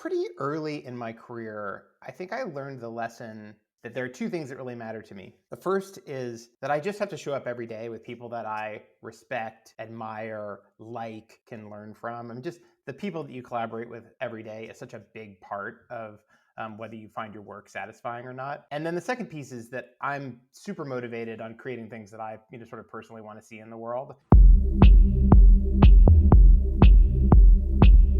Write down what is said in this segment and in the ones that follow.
pretty early in my career, I think I learned the lesson that there are two things that really matter to me. The first is that I just have to show up every day with people that I respect, admire, like, can learn from. I mean, just the people that you collaborate with every day is such a big part of whether you find your work satisfying or not. And then the second piece is that I'm super motivated on creating things that I, sort of personally want to see in the world.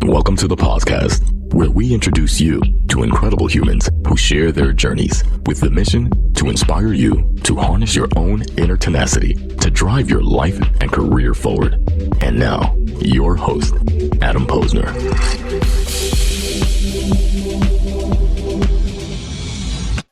Welcome to the podcast, where we introduce you to incredible humans who share their journeys with the mission to inspire you to harness your own inner tenacity to drive your life and career forward. And now, your host, Adam Posner.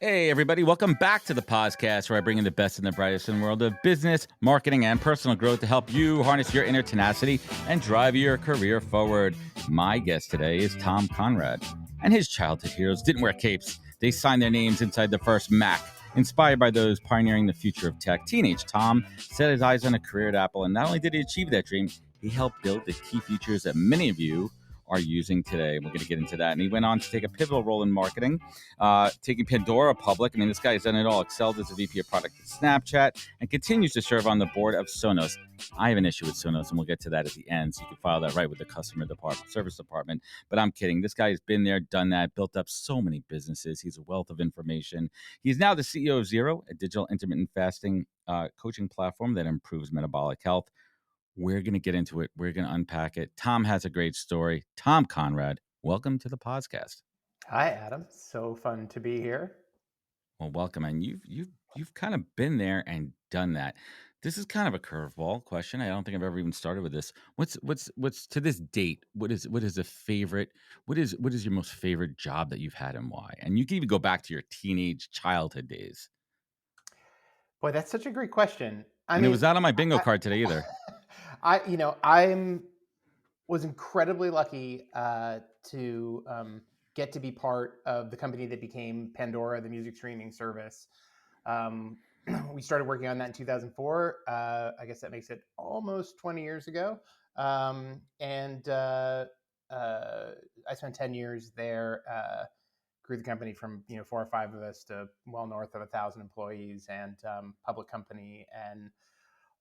Hey, everybody. Welcome back to the podcast where I bring in the best and the brightest in the world of business, marketing, and personal growth to help you harness your inner tenacity and drive your career forward. My guest today is Tom Conrad, and his childhood heroes didn't wear capes. They signed their names inside the first Mac. Inspired by those pioneering the future of tech, teenage Tom set his eyes on a career at Apple, and not only did he achieve that dream, he helped build the key features that many of you are using today. We're going to get into that. And he went on to take a pivotal role in marketing, taking Pandora public. I mean, this guy has done it all. Excelled as a VP of product at Snapchat and continues to serve on the board of Sonos. I have an issue with Sonos, and we'll get to that at the end. So you can file that right with the customer department, service department. But I'm kidding. This guy has been there, done that, built up so many businesses. He's a wealth of information. He's now the CEO of Zero, a digital intermittent fasting coaching platform that improves metabolic health. We're going to get into it. We're going to unpack it. Tom has a great story. Tom Conrad, welcome to the podcast. Hi, Adam. So fun to be here. Well, welcome. And you've kind of been there and done that. This is kind of a curveball question. I don't think I've ever even started with this. What's to this date? What is a favorite? What is your most favorite job that you've had and why? And you can even go back to your teenage childhood days. Boy, that's such a great question. It was not on my bingo card today either. I was incredibly lucky to get to be part of the company that became Pandora, the music streaming service. We started working on that in 2004. I guess that makes it almost 20 years ago. And I spent 10 years there. Grew the company from 4 or 5 of us to well north of 1,000 employees and public company and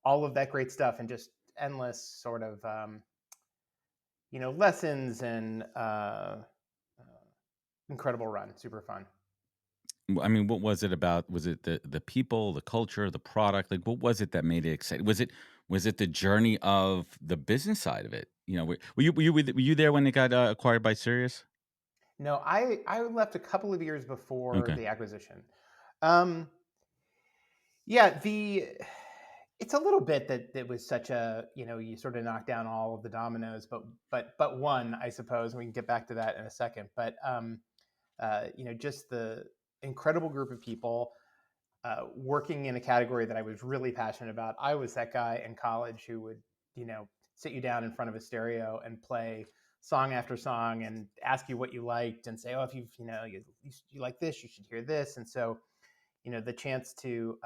all of that great stuff, and just endless sort of lessons and incredible run, super fun. I mean, what was it about? Was it the people, the culture, the product? Like, what was it that made it exciting? Was it the journey of the business side of it? Were you there when it got acquired by Sirius? No, I left a couple of years before Okay. the acquisition. Yeah, it's a little bit that it was such a, you sort of knock down all of the dominoes, but one, I suppose, and we can get back to that in a second. But just the incredible group of people working in a category that I was really passionate about. I was that guy in college who would, sit you down in front of a stereo and play song after song and ask you what you liked and say, oh, if you like this, you should hear this. And so, the chance to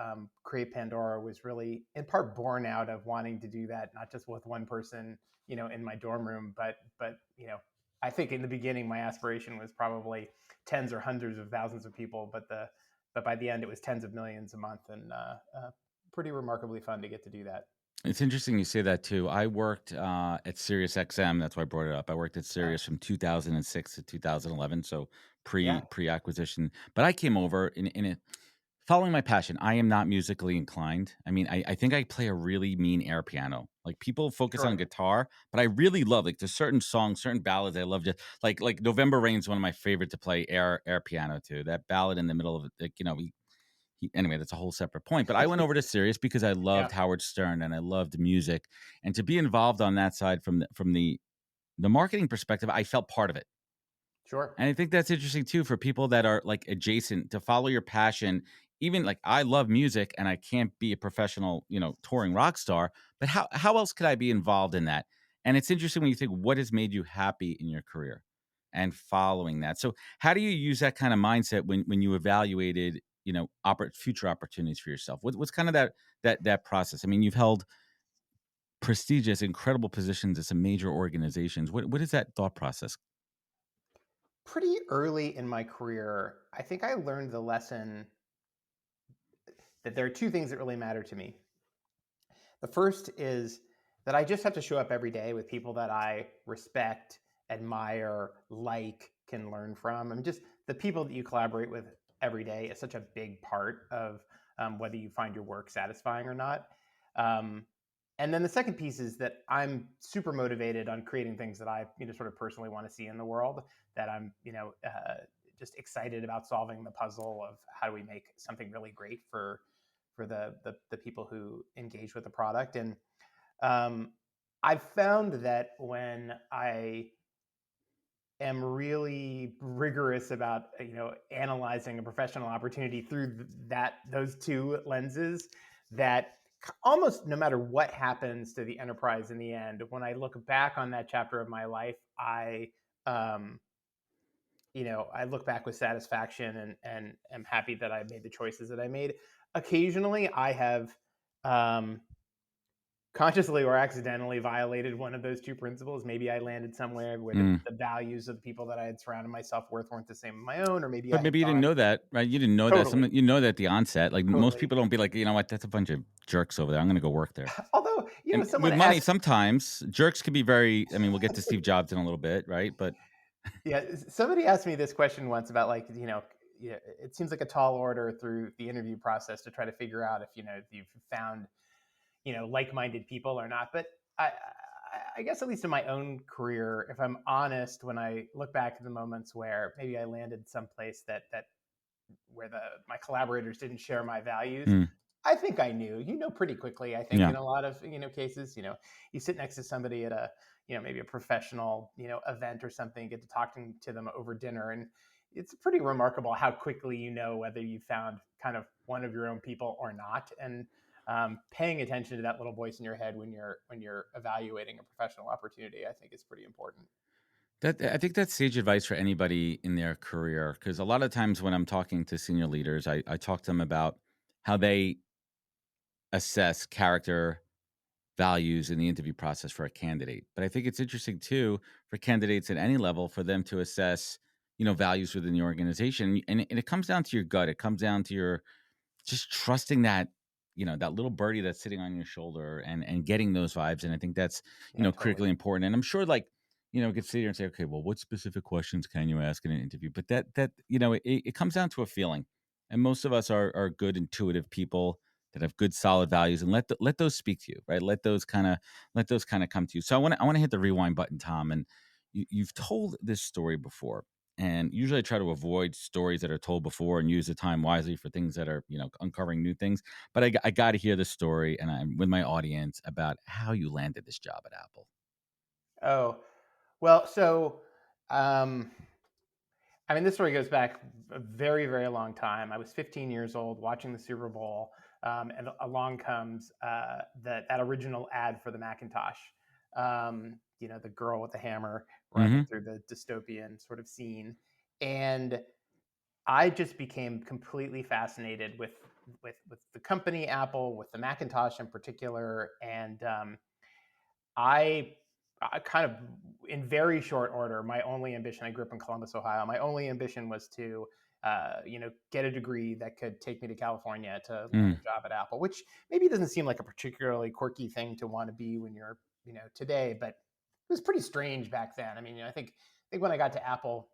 create Pandora was really in part born out of wanting to do that, not just with one person, in my dorm room, but I think in the beginning, my aspiration was probably tens or hundreds of thousands of people, but by the end, it was tens of millions a month, and pretty remarkably fun to get to do that. It's interesting you say that too. I worked at Sirius XM. That's why I brought it up. I worked at Sirius from 2006 to 2011, so Yeah, pre-acquisition. But I came over in a following my passion. I am not musically inclined. I mean, I think I play a really mean air piano. Like, people focus on sure. guitar, but I really love, like, there's certain songs, certain ballads I love. Just like November Rain is one of my favorite to play air piano to. That ballad in the middle of it, like, anyway, that's a whole separate point. But I went over to Sirius because I Yeah, loved Howard Stern and I loved music, and to be involved on that side from the marketing perspective, I felt part of it. sure. And I think that's interesting too for people that are like adjacent to follow your passion. Even like, I love music and I can't be a professional, touring rock star, but how else could I be involved in that? And it's interesting when you think, what has made you happy in your career and following that. So how do you use that kind of mindset when you evaluated, future opportunities for yourself? What's kind of that process? I mean, you've held prestigious, incredible positions at some major organizations. What is that thought process? pretty early in my career, I think I learned the lesson that there are two things that really matter to me. The first is that I just have to show up every day with people that I respect, admire, like, can learn from. I mean, just the people that you collaborate with every day is such a big part of whether you find your work satisfying or not. Um, and then the second piece is that I'm super motivated on creating things that I, sort of personally want to see in the world. That I'm, just excited about solving the puzzle of how do we make something really great for the people who engage with the product. And um, I've found that when I am really rigorous about analyzing a professional opportunity through those two lenses, that almost no matter what happens to the enterprise in the end, when I look back on that chapter of my life, um, I look back with satisfaction and am happy that I made the choices that I made. Occasionally, I have um, consciously or accidentally violated one of those two principles. Maybe I landed somewhere where Mm. the values of the people that I had surrounded myself with weren't the same as my own, or maybe I But had maybe you didn't gone know that, right? You didn't know that. totally, You know that at the onset. Like most totally. people don't be like, you know what, that's a bunch of jerks over there. I'm going to go work there. Although, And someone with money, asked, sometimes jerks can be very. I mean, we'll get to Steve Jobs in a little bit, right? But yeah, somebody asked me this question once about like, yeah, it seems like a tall order through the interview process to try to figure out if, if you've found like-minded people or not. But I guess at least in my own career, if I'm honest, when I look back at the moments where maybe I landed someplace that where my collaborators didn't share my values, mm, I think I knew. Pretty quickly. I think yeah, in a lot of cases, you sit next to somebody at a maybe a professional event or something, get to talking to them over dinner, and it's pretty remarkable how quickly whether you found kind of one of your own people or not. And paying attention to that little voice in your head when you're evaluating a professional opportunity, I think is pretty important. that I think that's sage advice for anybody in their career because a lot of times when I'm talking to senior leaders, I talk to them about how they assess character values in the interview process for a candidate. But I think it's interesting too for candidates at any level for them to assess, values within the organization. And it comes down to your gut. It comes down to your just trusting that, that little birdie that's sitting on your shoulder and getting those vibes. And I think that's, Yeah, totally. critically important. And I'm sure like, we could sit here and say, okay, well, what specific questions can you ask in an interview? But it comes down to a feeling. And most of us are good, intuitive people that have good, solid values, and let those speak to you, right? Let those kind of come to you. So I want to hit the rewind button, Tom. And you've told this story before, and usually I try to avoid stories that are told before and use the time wisely for things that are, uncovering new things. But I got to hear the story, and I'm with my audience about how you landed this job at Apple. Oh, well, so um, I mean, this story goes back a very, very long time. I was 15 years old watching the Super Bowl, and along comes that original ad for the Macintosh. The girl with the hammer running Mm-hmm. through the dystopian sort of scene, and I just became completely fascinated with the company Apple, with the Macintosh in particular, and I, I kind of, in very short order, my only ambition. I grew up in Columbus, Ohio. My only ambition was to, get a degree that could take me to California to land Mm. a job at Apple. Which maybe doesn't seem like a particularly quirky thing to want to be when you're, today, but it was pretty strange back then. I mean, I think when I got to Apple,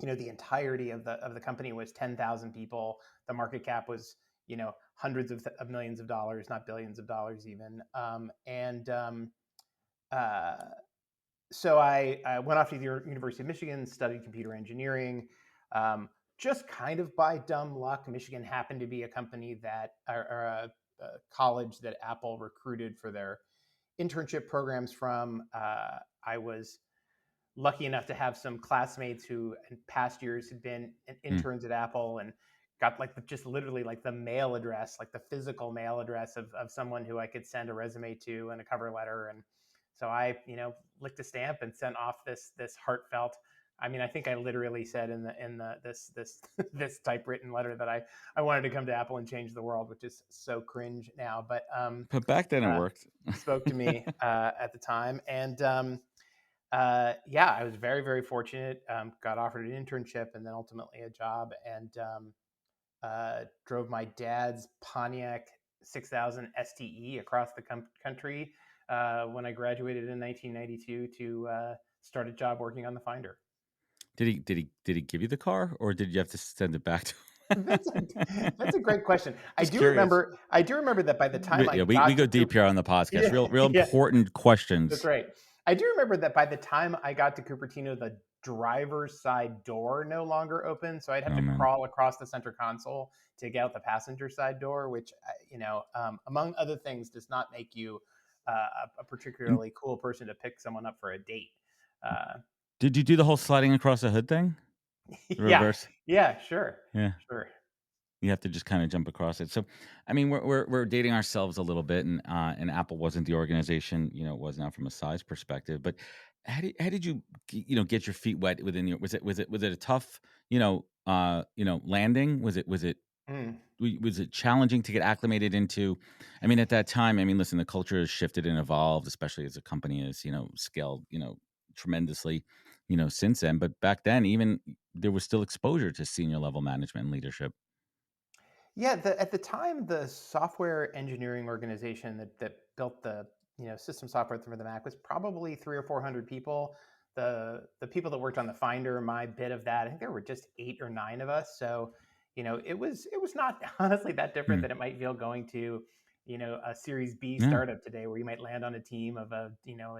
the entirety of the company was 10,000 people. The market cap was, hundreds of millions of dollars, not billions of dollars even. And uh, so I went off to the University of Michigan, studied computer engineering. Um, just kind of by dumb luck, Michigan happened to be a company or a college that Apple recruited for their internship programs from. I was lucky enough to have some classmates who in past years had been Mm. interns at Apple and got like just literally like the mail address, like the physical mail address of someone who I could send a resume to and a cover letter. And so I, licked a stamp and sent off this heartfelt. I mean, I think I literally said in the this this typewritten letter that I wanted to come to Apple and change the world, which is so cringe now, but But back then it uh, worked. spoke to me at the time. And Yeah, I was very, very fortunate. Got offered an internship and then ultimately a job, and drove my dad's Pontiac 6000 STE across the country when I graduated in 1992 to start a job working on the Finder. Did he give you the car, or did you have to send it back to That's a, that's a great question. I Just do curious. remember. I do remember that by the time I Yeah, we got go to deep here on the podcast. yeah, Real yeah, important that's questions. right. I do remember that by the time I got to Cupertino, the driver's side door no longer opened, so I'd have Oh to man. crawl across the center console to get out the passenger side door, which among other things, does not make you a And particularly cool person to pick someone up for a date. Uh, did you do the whole sliding across the hood thing? The yeah, reverse? yeah, sure, Yeah. sure. You have to just kind of jump across it. So, I mean, we're dating ourselves a little bit, and Apple wasn't the organization, it was not from a size perspective. But how did you get your feet wet within your was it a tough landing? Mm. Was it challenging to get acclimated into? I mean, at that time, I mean, listen, the culture has shifted and evolved, especially as the company has scaled tremendously since then. But back then, even there was still exposure to senior level management and leadership. Yeah, at the time, the software engineering organization that built the system software for the Mac was probably 300 or 400 people. The people that worked on the Finder, my bit of that, I think there were just 8 or 9 of us. So, it was not honestly that different Hmm. than it might feel going to a Series B Yeah. startup today, where you might land on a team of a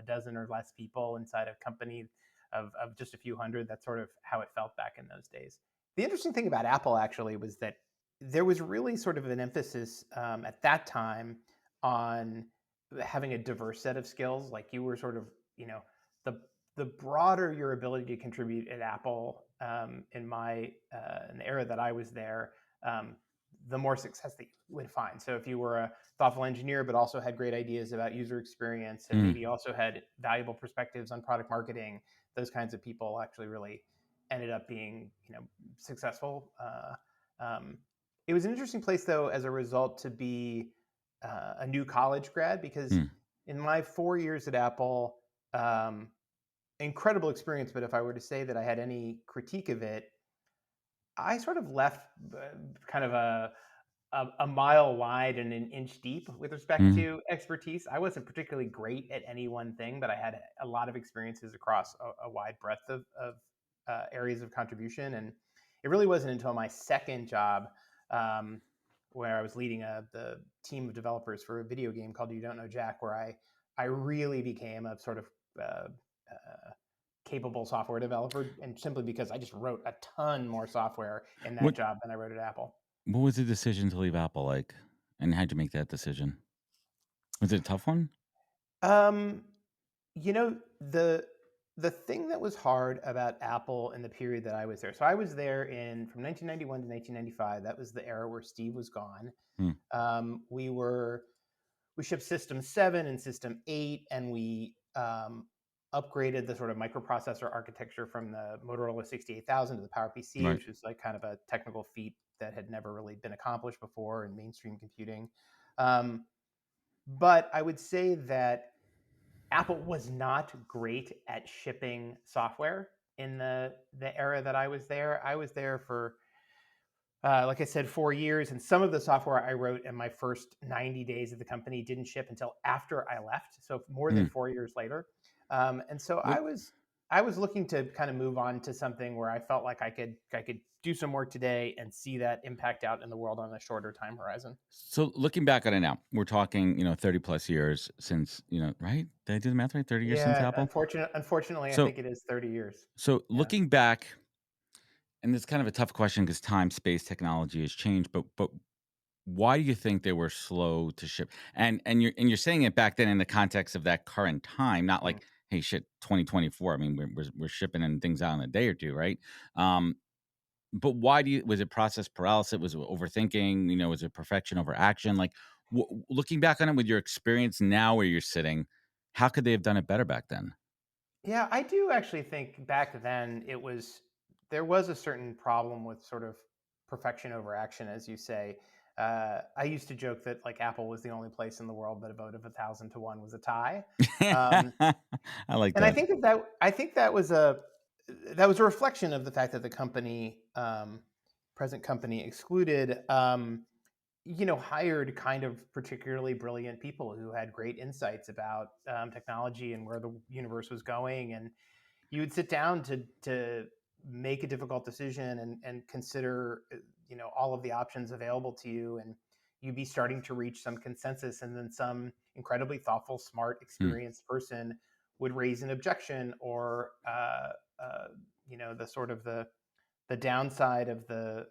dozen or less people inside a company of just a few hundred. That's sort of how it felt back in those days. The interesting thing about Apple actually was that there was really sort of an emphasis at that time on having a diverse set of skills. Like you were sort of, the the broader your ability to contribute at Apple in the era that I was there, the more success that you would find. So if you were a thoughtful engineer, but also had great ideas about user experience, and Mm, maybe also had valuable perspectives on product marketing, those kinds of people actually really ended up being, successful. Um, it was an interesting place, though, as a result, to be a new college grad, because mm, in my 4 years at Apple, um, incredible experience. But if I were to say that I had any critique of it, I sort of left kind of a mile wide and an inch deep with respect mm, to expertise. I wasn't particularly great at any one thing, but I had a lot of experiences across a wide breadth of areas of contribution. And it really wasn't until my second job, um, where I was leading the team of developers for a video game called You Don't Know Jack, where I really became a sort of uh, uh, capable software developer, and simply because I just wrote a ton more software in that What job than I wrote at Apple. what was the decision to leave Apple like, and how'd you make that decision? Was it a tough one? Um, you know, the thing that was hard about Apple in the period that I was there. So I was there in from 1991 to 1995. That was the era where Steve was gone. Hmm, Um, we were we shipped System 7 and System 8, and we upgraded the sort of microprocessor architecture from the Motorola 68,000 to the PowerPC, right. which was like kind of a technical feat that had never really been accomplished before in mainstream computing. Um, but I would say that Apple was not great at shipping software in the era that I was there. I was there for, like I said, 4 years, and some of the software I wrote in my first 90 days of the company didn't ship until after I left, so more Hmm. than 4 years later. And so What I was looking to kind of move on to something where I felt like I could do some work today and see that impact out in the world on a shorter time horizon. So looking back on it now, we're talking, 30 plus years since, right? Did I do the math right? 30 years since Yeah, Apple. unfortunately, I So think it is 30 years. so Yeah. looking back, and it's kind of a tough question because time, space, technology has changed, but why do you think they were slow to ship? And you're saying it back then in the context of that current time, not Mm. like, hey, shit, 2024. I mean, we're shipping in things out in a day or two, right? Um, but why do you? Was it process paralysis? Was it overthinking? Was it perfection over action? Like, looking back on it with your experience now, where you're sitting, how could they have done it better back then? Yeah, I do actually think back then there was a certain problem with sort of perfection over action, as you say. I used to joke that like Apple was the only place in the world that a vote of 1,000 to 1 was a tie. Um, I like and I that. think that was a reflection of the fact that the company, present company, excluded, hired kind of particularly brilliant people who had great insights about technology and where the universe was going, and you would sit down to make a difficult decision and consider all of the options available to you, and you'd be starting to reach some consensus, and then some incredibly thoughtful, smart, Hmm. experienced person would raise an objection, or the sort of the downside of the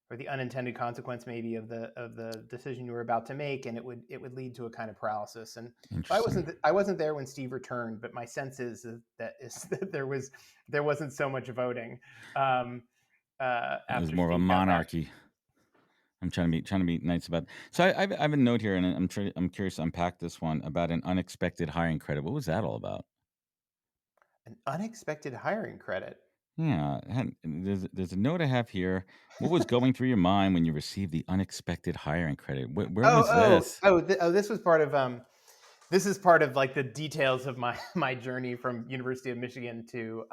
or the unintended consequence maybe of the decision you were about to make, and it would lead to a kind of paralysis. And so Interesting. I wasn't there when Steve returned, but my sense is that there wasn't so much voting um, It was after more of a Steve got back. monarchy. I'm trying to be nice about. So I have a note here, and I'm curious to unpack this one about an unexpected hiring credit. What was that all about? An unexpected hiring credit. Yeah, there's a note I have here. What was going through your mind when you received the unexpected hiring credit? Where Oh, was this? this was part of this is part of like the details of my my journey from University of Michigan to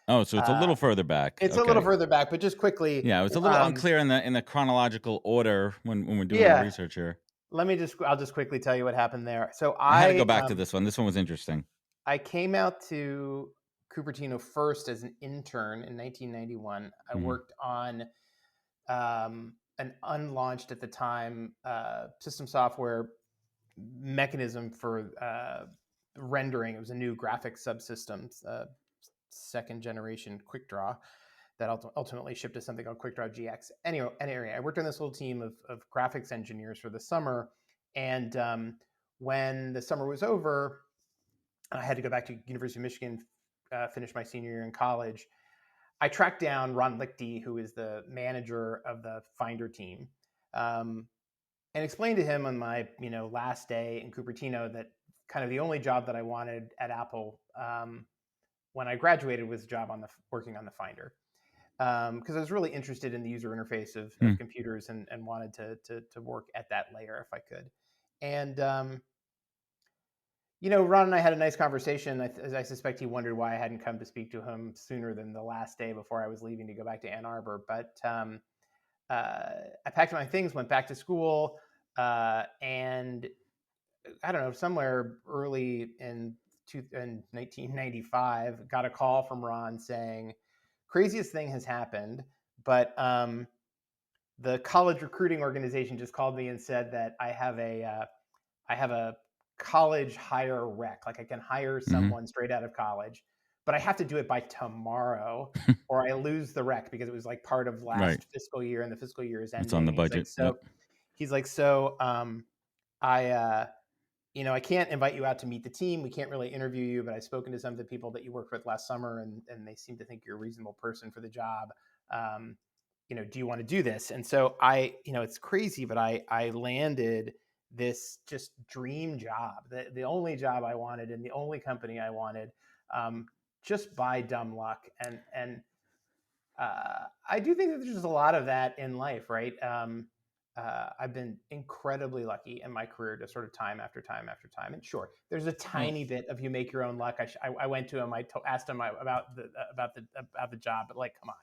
Oh, so it's a uh, little further back. it's a little Okay. further back, but just quickly. Yeah, it was a little unclear in the chronological order when we're doing the Yeah, research here. I'll just quickly tell you what happened there. So I had to go back to this one. This one was interesting. I came out to Cupertino first as an intern in 1991. I Hmm. worked on an unlaunched at the time system software mechanism for rendering. It was a new graphics subsystem, second generation QuickDraw, that ultimately shipped to something called QuickDraw GX. Anyway, I worked on this little team of graphics engineers for the summer, and when the summer was over, I had to go back to University of Michigan, finish my senior year in college. I tracked down Ron Lichty, who is the manager of the Finder team, um, and explained to him on my last day in Cupertino that kind of the only job that I wanted at Apple, when I graduated, was a job on the working on the Finder, because I was really interested in the user interface Hmm. of computers, and wanted to work at that layer if I could. And Ron and I had a nice conversation. I suspect he wondered why I hadn't come to speak to him sooner than the last day before I was leaving to go back to Ann Arbor. But I packed my things, went back to school, and I don't know, somewhere early in 1995, got a call from Ron saying, "Craziest thing has happened, but the college recruiting organization just called me and said that I have a college hire rec. Like I can hire Hmm. someone straight out of college, but I have to do it by tomorrow or I lose the rec, because it was like part of Right. last fiscal year and the fiscal year is It's on ending." the And budget. Yep. he's like, so I I can't invite you out to meet the team. We can't really interview you, but I've spoken to some of the people that you worked with last summer, and they seem to think you're a reasonable person for the job. Um, do you want to do this? And so it's crazy, but I landed this just dream job, the only job I wanted in the only company I wanted, um, just by dumb luck. And I do think that there's just a lot of that in life, right? I've been incredibly lucky in my career to sort of time after time after time. And sure, there's a Well, tiny bit of you make your own luck. I went to him, asked him about the job, but like, come on,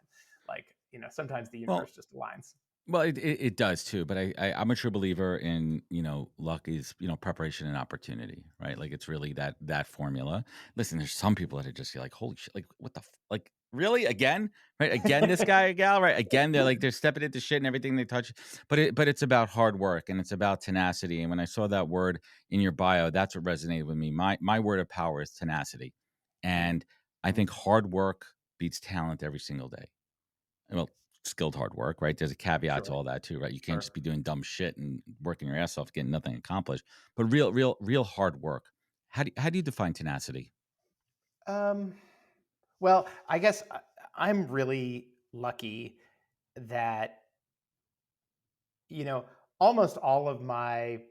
like sometimes the well, universe just aligns. Well, it does too, but I'm a true believer in luck is preparation and opportunity, right? Like it's really that formula. Listen, there's some people that are just like holy shit, like what the like really again, right? Again, this guy or gal, right? Again, they're stepping into shit and everything they touch, but it's about hard work and it's about tenacity. And when I saw that word in your bio, that's what resonated with me. My word of power is tenacity, Mm, and I think hard work beats talent every single day. Well, skilled hard work, right? There's a caveat to sure, all that too, right? You can't sure. just be doing dumb shit and working your ass off, getting nothing accomplished. But real hard work. How do you define tenacity? Um, well, I guess I'm really lucky that you know, almost all of my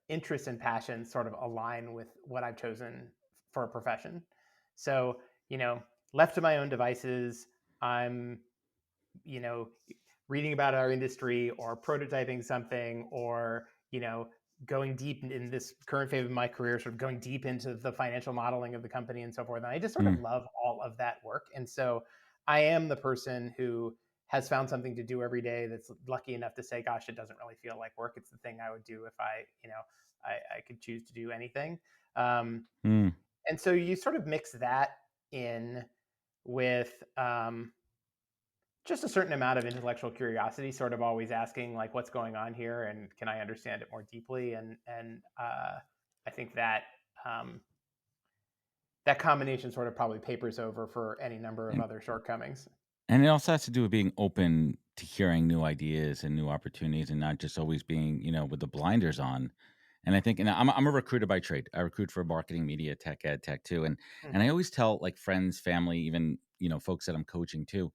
interests and passions sort of align with what I've chosen for a profession. So, left to my own devices, I'm, you know, reading about our industry or prototyping something or, going deep in this current phase of my career, sort of going deep into the financial modeling of the company and so forth. And I just sort of Mm. love all of that work. And so I am the person who has found something to do every day that's lucky enough to say, gosh, it doesn't really feel like work. It's the thing I would do if I could choose to do anything. Um, Mm. and so you sort of mix that in with just a certain amount of intellectual curiosity, sort of always asking like, what's going on here, and can I understand it more deeply? And I think that that combination sort of probably papers over for any number of And other shortcomings. and it also has to do with being open to hearing new ideas and new opportunities, and not just always being, with the blinders on. And I think, and I'm a recruiter by trade. I recruit for marketing, media, tech, ed tech too. And I Mm-hmm. always tell like friends, family, even folks that I'm coaching too,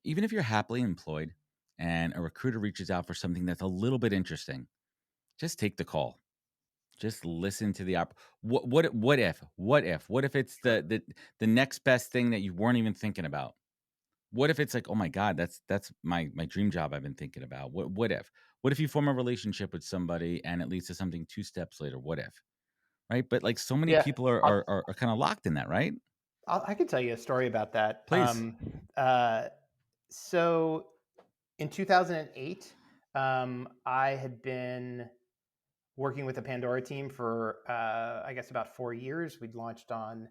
even if you're happily employed and a recruiter reaches out for something that's a little bit interesting, just take the call. Just listen to the what if it's Sure. the next best thing that you weren't even thinking about? What if it's like, oh my God, that's my dream job I've been thinking about? What if you form a relationship with somebody and it leads to something two steps later? What if? Right? But like so many Yeah, people are I'll, are are, are kind of locked in that, right? I can tell you a story about that. Please. So in 2008, I had been working with the Pandora team for, I guess, about 4 years. We'd launched on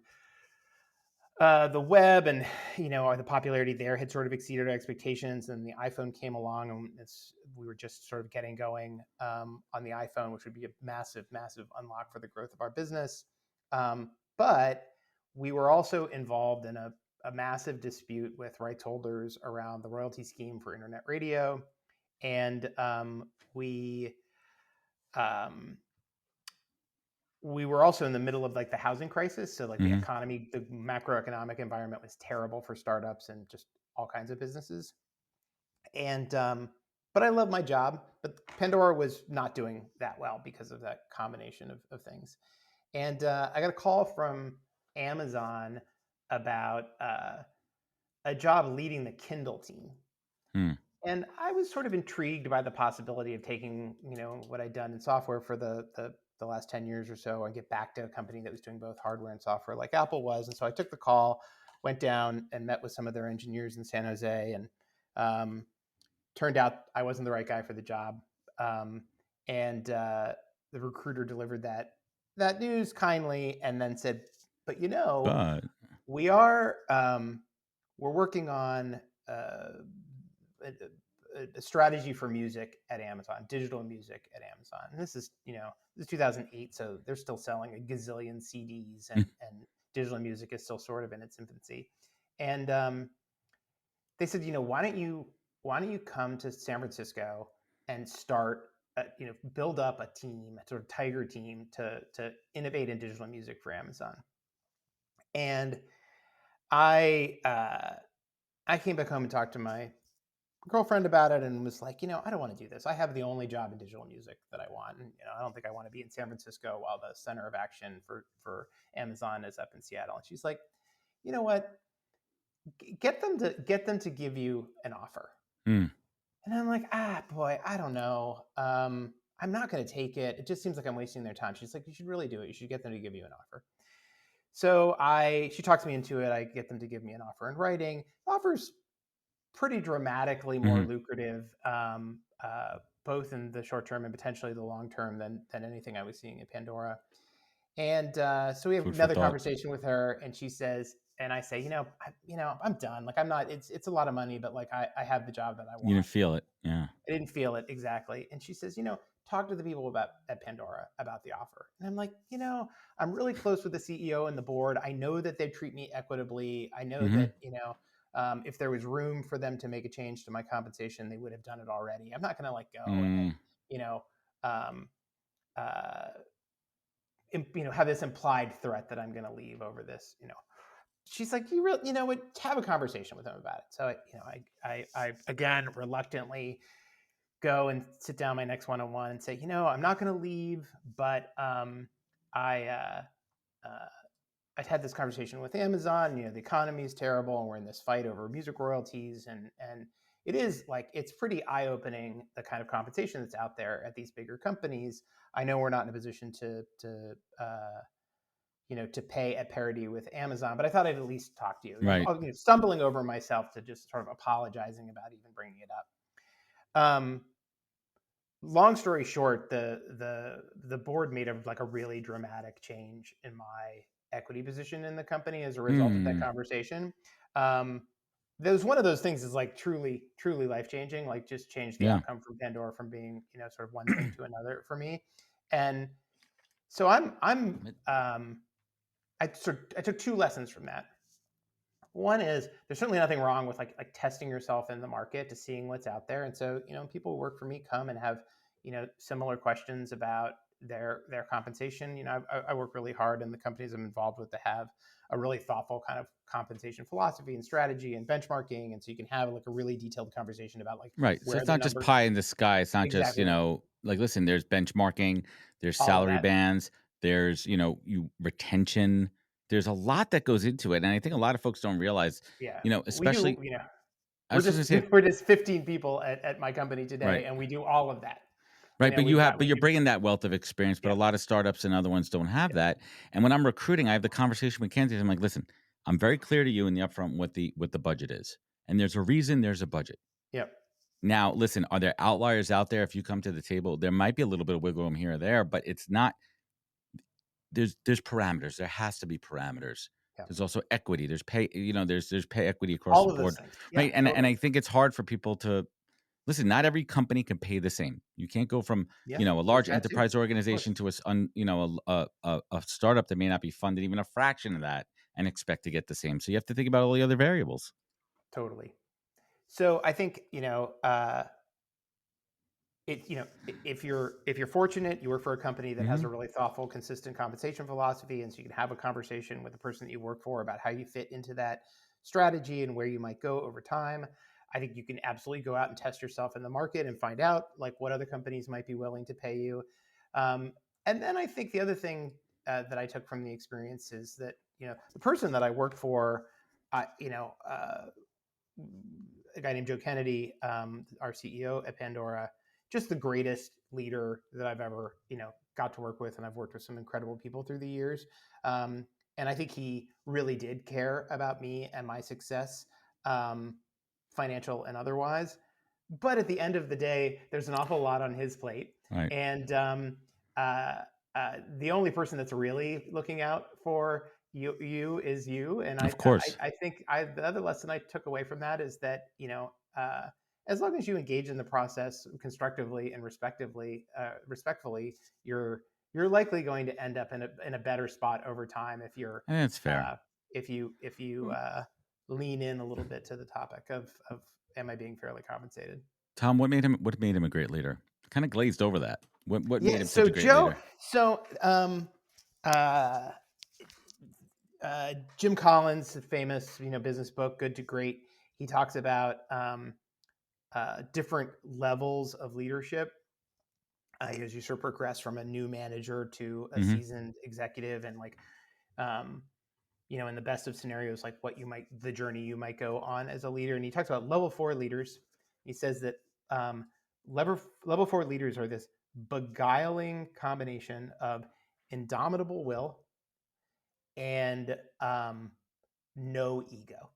the web, and the popularity there had sort of exceeded our expectations. And the iPhone came along, and we were just sort of getting going on the iPhone, which would be a massive, massive unlock for the growth of our business. But we were also involved in a massive dispute with rights holders around the royalty scheme for internet radio, and um, we were also in the middle of like the housing crisis. So like the Hmm. economy, the macroeconomic environment was terrible for startups and just all kinds of businesses. And but I love my job. But Pandora was not doing that well because of that combination of things. And I got a call from Amazon about a job leading the Kindle team. Hmm. And I was sort of intrigued by the possibility of taking, what I'd done in software for the last 10 years or so and get back to a company that was doing both hardware and software like Apple was. And so I took the call, went down and met with some of their engineers in San Jose, and um, turned out I wasn't the right guy for the job. Um, and the recruiter delivered that news kindly and then said, but But we are we're working on a strategy for music at Amazon, digital music at Amazon. And this is 2008, so they're still selling a gazillion CDs, and digital music is still sort of in its infancy. And they said, why don't you come to San Francisco and start, build up a team, a sort of tiger team to innovate in digital music for Amazon. And I I came back home and talked to my girlfriend about it and was like, I don't want to do this. I have the only job in digital music that I want. And, I don't think I want to be in San Francisco while the center of action for Amazon is up in Seattle. And she's like, you know what? Get them to give you an offer. hmm. And I'm like, boy, I don't know. I'm not going to take it. It just seems like I'm wasting their time. She's like, you should really do it. You should get them to give you an offer. So she talks me into it. I get them to give me an offer in writing. Offers pretty dramatically more Hmm. lucrative, both in the short term and potentially the long term than anything I was seeing at Pandora. And so we have Food for another thought. conversation with her, and she says, and I say, I'm done. Like I'm not. It's a lot of money, but like I have the job that I You didn't want. feel it. Yeah. I didn't feel it exactly. And she says, talk to the people at Pandora about the offer. And I'm like, I'm really close with the CEO and the board. I know that they treat me equitably. I know Hmm. that, if there was room for them to make a change to my compensation, they would have done it already. I'm not going to like go and Mm. then, you know, um, uh, have this implied threat that I'm going to leave over this. She's like, you really, what? Have a conversation with them about it. So, I again reluctantly go and sit down my next one-on-one and say, I'm not going to leave, but I I'd had this conversation with Amazon. The economy is terrible, and we're in this fight over music royalties, and it is like it's pretty eye opening the kind of compensation that's out there at these bigger companies. I know we're not in a position to pay at parity with Amazon, but I thought I'd at least talk to you. Right. Stumbling over myself to just sort of apologizing about even bringing it up. Long story short, the board made a really dramatic change in my equity position in the company as a result of that Hmm. conversation. There was one of those things is like truly life changing, like just changed the Yeah. outcome from Pandora from being sort of one thing to another for me. And so I took two lessons from that. One is there's certainly nothing wrong with like testing yourself in the market to seeing what's out there. And so, people who work for me come and have, similar questions about their compensation. I work really hard in the companies I'm involved with to have a really thoughtful kind of compensation philosophy and strategy and benchmarking. And so you can have like a really detailed conversation about like Right. So where it's the not just numbers pie in the sky. It's not just, exactly right, like, listen, there's benchmarking, there's all of salary that. bands, there's, you retention. There's a lot that goes into it. And I think a lot of folks don't realize, Yeah. We do, especially, I we're was just just gonna say, we're just 15 people at my company right. today, and we do all of that. Right, but We you're do, bringing that wealth of experience, but yeah, a lot of startups and other ones don't have yeah, that. And when I'm recruiting, I have the conversation with candidates. I'm like, listen, I'm very clear to you in the upfront what the budget is, and there's a reason there's a budget. yeah, Now, listen, are there outliers out there? If you come to the table, there might be a little bit of wiggle room here or there, but it's not. There's parameters. There has to be parameters. yeah. There's also equity. There's pay. There's pay equity across All the of those board, things. Yeah, right? And totally. I think it's hard for people to listen. Not every company can pay the same. You can't go from Yeah, a there's large that too. enterprise Of course. organization to a startup that may not be funded even a fraction of that and expect to get the same. So you have to think about all the other variables. Totally. So I think, if you're fortunate, you work for a company that has Hmm. a really thoughtful, consistent compensation philosophy, and so you can have a conversation with the person that you work for about how you fit into that strategy and where you might go over time. I think you can absolutely go out and test yourself in the market and find out like what other companies might be willing to pay you. Um, and then I think the other thing that I took from the experience is that the person that I work for, uh, you know, uh, a guy named Joe Kennedy, our CEO at Pandora, just the greatest leader that I've ever, got to work with. And I've worked with some incredible people through the years. And I think he really did care about me and my success, um, financial and otherwise. But at the end of the day, there's an awful lot on his plate. Right. And uh, the only person that's really looking out for you is you. And Of course. I think the other lesson I took away from that is that as long as you engage in the process constructively and respectfully, you're likely going to end up in a better spot over time And that's fair. uh, if you lean in a little bit to the topic of am I being fairly compensated? Tom, what made him a great leader? Kind of glazed over that. What made Yeah. him such So a great Joe. leader? So uh, Jim Collins, famous business book, Good to Great. He talks about different levels of leadership as you sort of progress from a new manager to a Hmm. seasoned executive, and like um, in the best of scenarios, like the journey you might go on as a leader. And he talks about level 4 leaders. He says that um, level 4 leaders are this beguiling combination of indomitable will and no ego.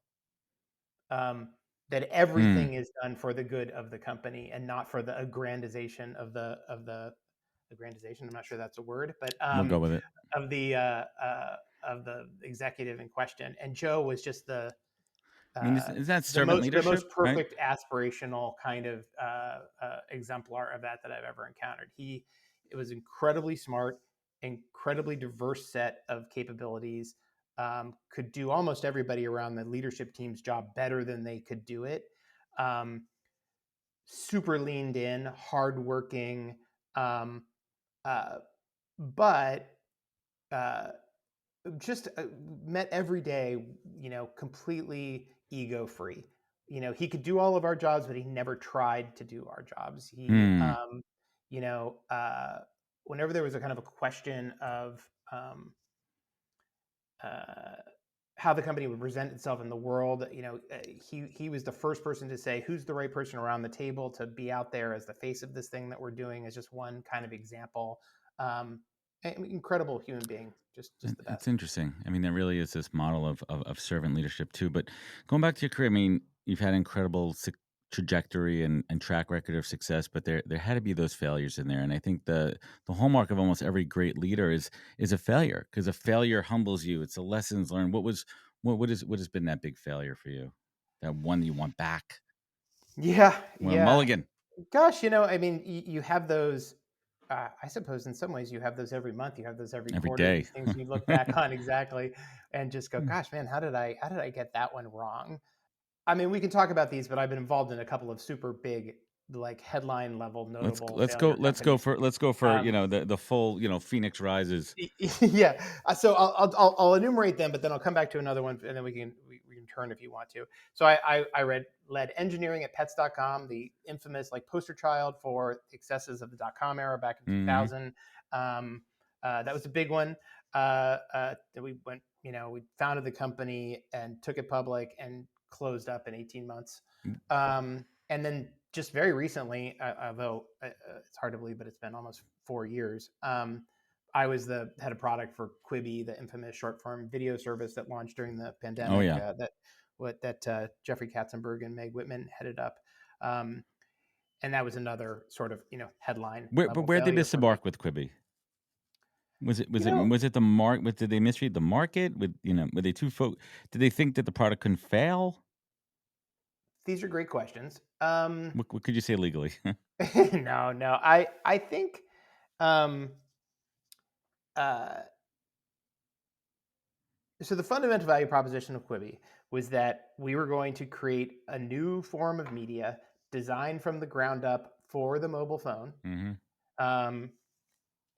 Um, that Mm. everything is done for the good of the company and not for the aggrandization of the aggrandization. I'm not sure that's a word, but We'll go with it. of the executive in question. And Joe was just I mean, uh, is that servant the most leadership, right? perfect aspirational kind of exemplar of that I've ever encountered. It was incredibly smart, incredibly diverse set of capabilities. Could do almost everybody around the leadership team's job better than they could do it. Um, Super leaned in, hardworking, um, uh, but uh, just met every day, completely ego free. He could do all of our jobs, but he never tried to do our jobs. Hmm. You know, uh, Whenever there was a kind of a question of, um, uh, how the company would present itself in the world. He was the first person to say who's the right person around the table to be out there as the face of this thing that we're doing. Is just one kind of example. Um, Incredible human being, just the It's best. interesting. I mean, there really is this model of servant leadership too. But going back to your career, I mean, you've had incredible trajectory and track record of success, but there had to be those failures in there. And I think the hallmark of almost every great leader is a failure, because a failure humbles you. It's the lessons learned. What has been that big failure for you? That one you want back? Yeah, Well, yeah. mulligan Gosh, I mean, you have those. I suppose in some ways you have those every month. You have those every every quarter. day. These things you look back on exactly, and just go, "Gosh, man, how did I get that one wrong?" I mean, we can talk about these, but I've been involved in a couple of super big, like headline level, notable failure companies. Let's go for Um, the full Phoenix Rises. yeah. So I'll enumerate them, but then I'll come back to another one, and then we can turn if you want to. So I led engineering at pets.com, the infamous like poster child for excesses of the .com era back in Hmm. 2000. That was a big one. That we went, we founded the company and took it public and closed up in 18 months. And then just very recently, although it's hard to believe, but it's been almost 4 years. I was the head of product for Quibi, the infamous short form video service that launched during the Oh pandemic. yeah. That Jeffrey Katzenberg and Meg Whitman headed up, um, and that was another sort of headline But level where did failure this for me. embark with Quibi? Was it You know, was it the mark? Did they misread the market? Were they too Did they think that the product couldn't fail? these are great questions. What could you say legally? No, I think um, uh, so. The fundamental value proposition of Quibi was that we were going to create a new form of media designed from the ground up for the mobile phone. Hmm. Um,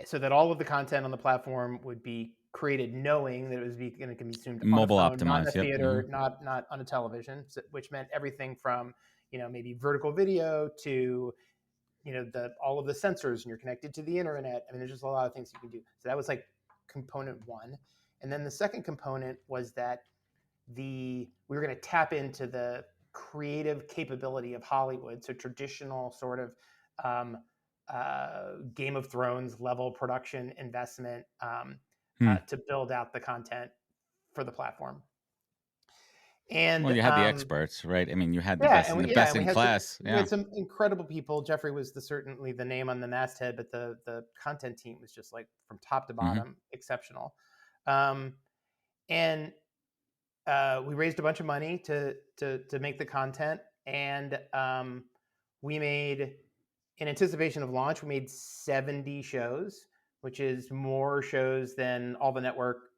so that all of the content on the platform would be created knowing that it was going to be consumed on a Mobile phone, not in a optimized. Yep. Hmm. theater, not on a television, which meant everything from maybe vertical video to the all of the sensors, and you're connected to the internet. I mean, there's just a lot of things you can do. So that was like component one, and then the second component was that we were going to tap into the creative capability of Hollywood, so traditional sort of um, Game of Thrones level production investment, Hmm. to build out the content for the platform. And Well, you had the experts, right? I mean, you had yeah, and the yeah, best and in class. we Yeah. had some incredible people. Jeffrey was certainly the name on the masthead, but the content team was just like from top to Hmm. bottom exceptional. Um, and we raised a bunch of money to make the content, and we made, in anticipation of launch, we made 70 shows, which is more shows than all the network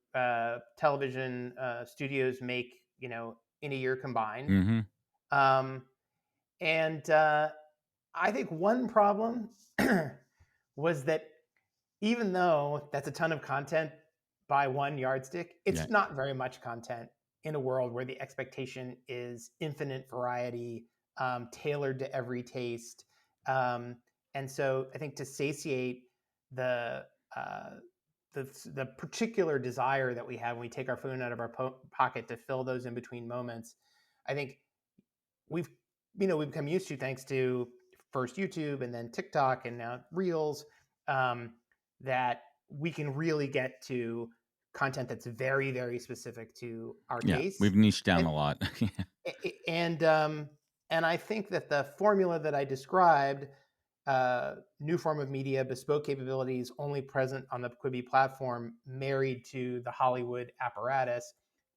television studios make, in a year combined. Hmm. Um, and I think one problem was that even though that's a ton of content by one yardstick, Yeah. it's not very much content in a world where the expectation is infinite variety, tailored to every taste. Um, and so I think to satiate the, uh, the particular desire that we have when we take our phone out of our pocket to fill those in between moments, I think we've we've become used to, thanks to first YouTube and then TikTok and now Reels, um, that we can really get to content that's very very specific to our Yeah. tastes. We've niched down and a lot. and and I think that the formula that I described, new form of media, bespoke capabilities, only present on the Quibi platform, married to the Hollywood apparatus,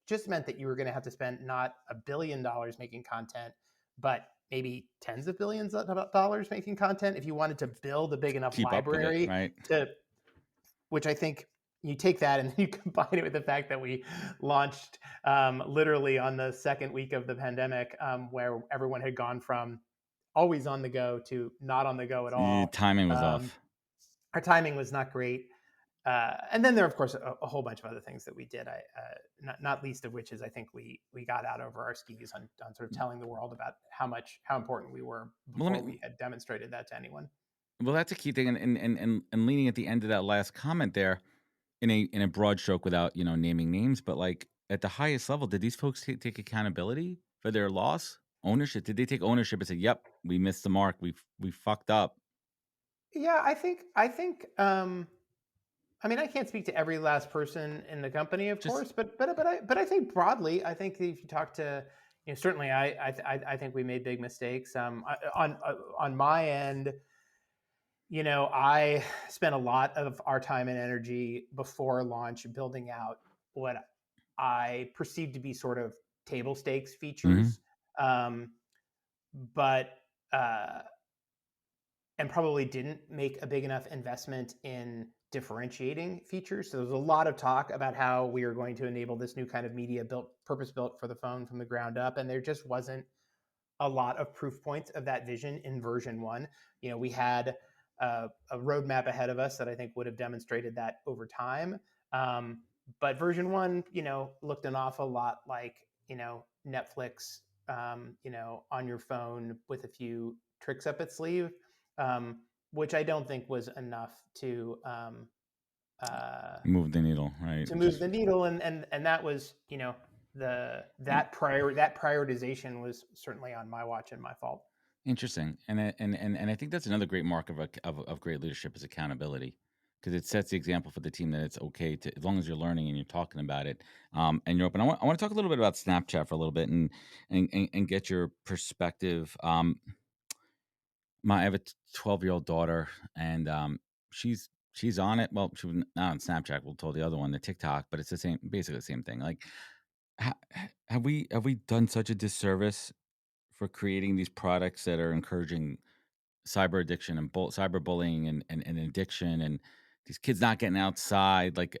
just meant that you were going to have to spend not $1 billion making content, but maybe tens of billions of dollars making content if you wanted to build a big enough Keep up with it, library right? to, which I think you take that and then you combine it with the fact that we launched literally on the second week of the pandemic, where everyone had gone from always on the go to not on the go at The all. timing was Um, off. our timing was not great. And then there are, of course, a whole bunch of other things that we did. Not least of which is I think we got out over our skis on sort of telling the world about how important we were Well, before we had demonstrated that to anyone. that's a key thing, and leaning at the end of that last comment there, in a broad stroke, without naming names, but like at the highest level, did these folks take accountability for their loss? Ownership? Did they take ownership and say, "Yep, we missed the mark. We fucked up." Yeah, I mean, I can't speak to every last person in the company, of Just course, but I think broadly, I think if you talk to, certainly I think we made big mistakes. On my end, I spent a lot of our time and energy before launch building out what I perceived to be sort of table stakes mhm, features, um, but uh, and probably didn't make a big enough investment in differentiating features. So there's a lot of talk about how we are going to enable this new kind of media built, purpose built for the phone from the ground up, and there just wasn't a lot of proof points of that vision in version one. We had a roadmap ahead of us that I think would have demonstrated that over time. Um, but version one, looked an awful lot like, Netflix, on your phone with a few tricks up its sleeve, um, which I don't think was enough uh, move the needle, right? to move Just the needle, and that was, that prioritization was certainly on my watch and my fault. interesting, and I think that's another great mark of great leadership is accountability, because it sets the example for the team that it's okay to, as long as you're learning and you're talking about it, and you're open. I want to talk a little bit about Snapchat for a little bit and get your perspective. I have a 12-year-old daughter, and she's on it. Well, she was not on Snapchat. We'll tell the other one, the TikTok, but it's the same, basically the same thing. Like, have we done such a disservice for creating these products that are encouraging cyber addiction and cyberbullying and addiction and these kids not getting outside? Like,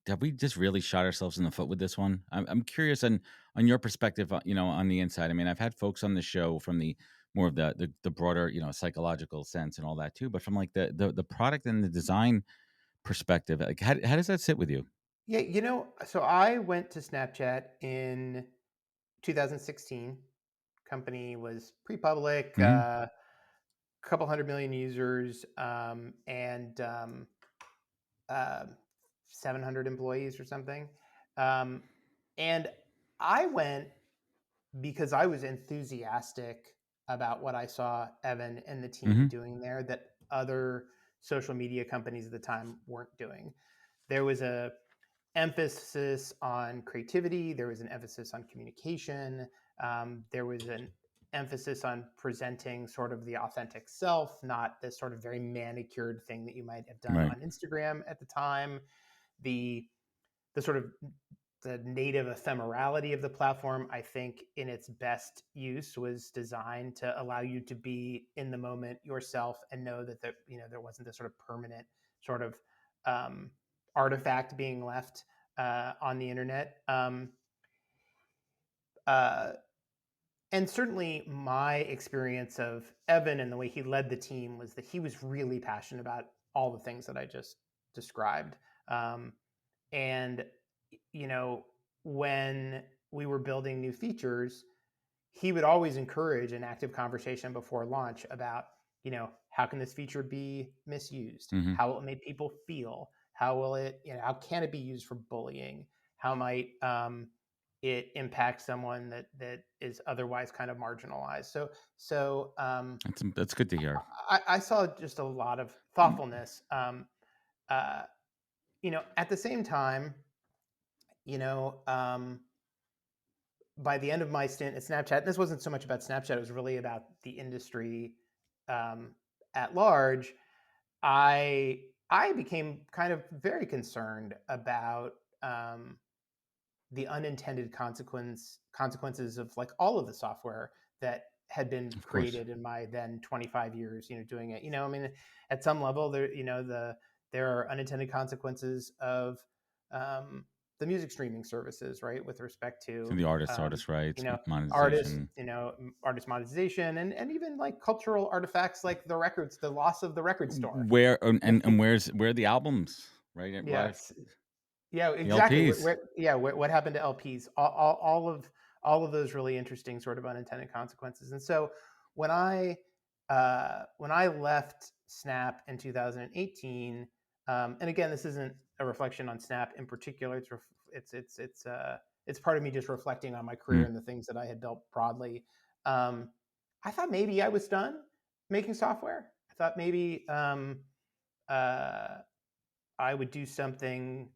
have we just really shot ourselves in the foot with this one? I'm curious on your perspective, on the inside. I mean, I've had folks on the show from the more of the broader, psychological sense and all that too, but from like the product and the design perspective, like how does that sit with you? Yeah, so I went to Snapchat in 2016. Company was pre-public, Hmm. couple 100 million users, and uh, 700 employees or something. Um, and I went because I was enthusiastic about what I saw Evan and the team Hmm. doing there that other social media companies at the time weren't doing. There was a emphasis on creativity. There was an emphasis on communication. There was an emphasis on presenting sort of the authentic self, not this sort of very manicured thing that you might have done Right. on Instagram at the time. The the sort of the native ephemerality of the platform, I think, in its best use, was designed to allow you to be in the moment yourself and know that there wasn't this sort of permanent sort of um, artifact being left on the internet. Uh, and certainly, my experience of Evan and the way he led the team was that he was really passionate about all the things that I just described. Um, and you know, when we were building new features, he would always encourage an active conversation before launch about, how can this feature be misused? Hmm. How will it make people feel? How will it, how can it be used for bullying? How might it impact someone that is otherwise kind of marginalized? So That's good to hear. I saw just a lot of thoughtfulness. Uh, at the same time, you know, by the end of my stint at Snapchat, and this wasn't so much about Snapchat, it was really about the industry um, at large. I became kind of very concerned about um, the unintended consequences of like all of the software that had been Of course. created in my then 25 years, doing it. I mean, at some level, there are unintended consequences of um, the music streaming services, right? With respect To to the um, artist rights, artists, monetization. artist monetization, and even like cultural artifacts like the records, the loss of the record store. Where and where are the albums, right? Why Yes, yeah, the exactly. LPs? What happened to LPs? All of those really interesting sort of unintended consequences. And so when I left Snap in 2018, and again, this isn't a reflection on Snap in particular. It's it's part of me just reflecting on my career and the things that I had built broadly. I thought maybe I was done making software. I thought maybe I would do something